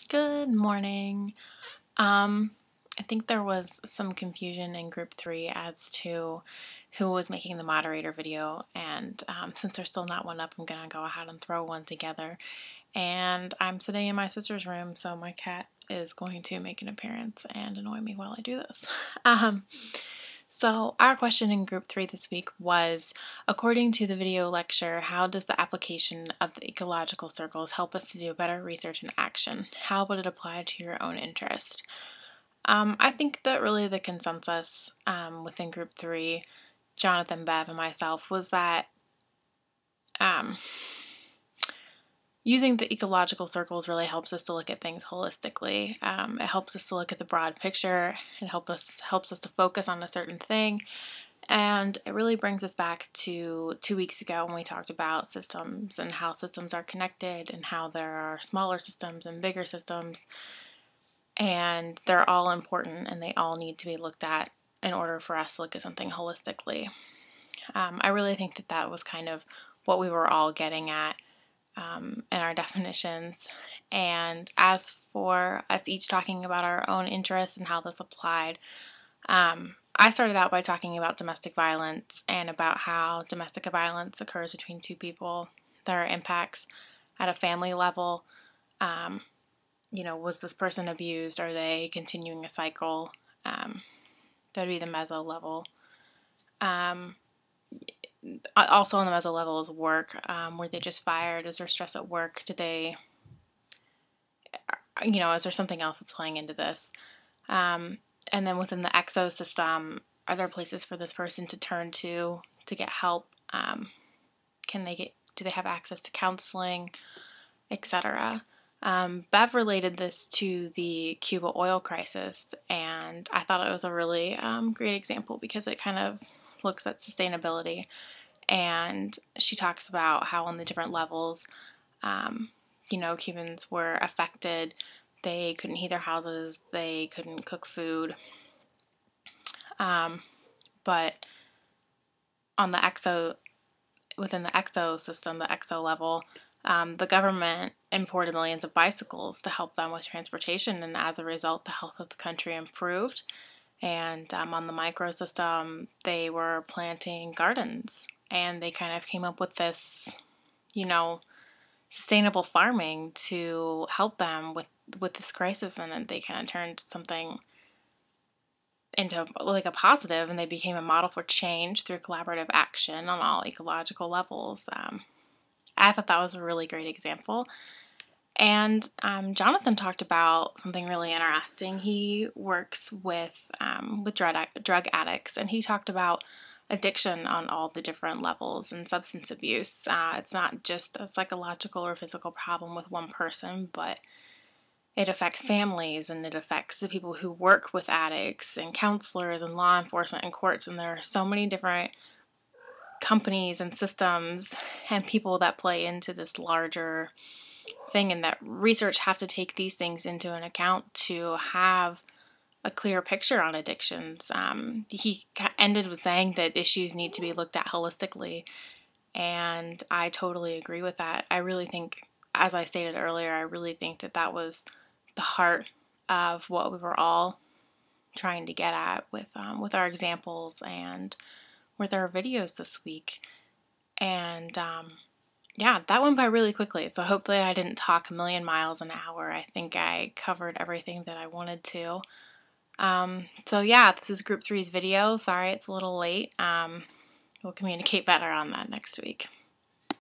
Good morning. I think there was some confusion in group 3 as to who was making the moderator video, and since there's still not one up, I'm going to go ahead and throw one together. And I'm sitting in my sister's room, so my cat is going to make an appearance and annoy me while I do this. So our question in group 3 this week was, according to the video lecture, how does the application of the ecological circles help us to do better research and action? How would it apply to your own interest? I think that really the consensus within group 3, Jonathan, Bev, and myself, was that using the ecological circles really helps us to look at things holistically. It helps us to look at the broad picture. It helps us to focus on a certain thing. And it really brings us back to 2 weeks ago when we talked about systems and how systems are connected and how there are smaller systems and bigger systems. And they're all important and they all need to be looked at in order for us to look at something holistically. I really think that that was kind of what we were all getting at in our definitions. And as for us each talking about our own interests and how this applied, I started out by talking about domestic violence and about how domestic violence occurs between two people. There are impacts at a family level. Was this person abused? Are they continuing a cycle? That would be the meso level. Also on the meso level is work. Were they just fired? Is there stress at work? Is there something else that's playing into this? And then within the exo system, are there places for this person to turn to get help? Do they have access to counseling, etc.? Bev related this to the Cuba oil crisis, and I thought it was a really great example because it kind of looks at sustainability. And she talks about how on the different levels, Cubans were affected. They couldn't heat their houses. They couldn't cook food. But on within the exo system, the exo level, the government imported millions of bicycles to help them with transportation, and as a result, the health of the country improved. And on the micro system, they were planting gardens, and they kind of came up with this, sustainable farming to help them with this crisis, and then they kind of turned something into like a positive, and they became a model for change through collaborative action on all ecological levels. I thought that was a really great example. And Jonathan talked about something really interesting. He works with drug addicts, and he talked about addiction on all the different levels and substance abuse. It's not just a psychological or physical problem with one person, but it affects families, and it affects the people who work with addicts and counselors and law enforcement and courts, and there are so many different companies and systems and people that play into this larger thing, and that research have to take these things into an account to have a clear picture on addictions. He ended with saying that issues need to be looked at holistically, and I totally agree with that. I really think, as I stated earlier, I really think that that was the heart of what we were all trying to get at with our examples and with our videos this week. And that went by really quickly, so hopefully I didn't talk a million miles an hour. I think I covered everything that I wanted to. This is group 3's video. Sorry it's a little late. We'll communicate better on that next week.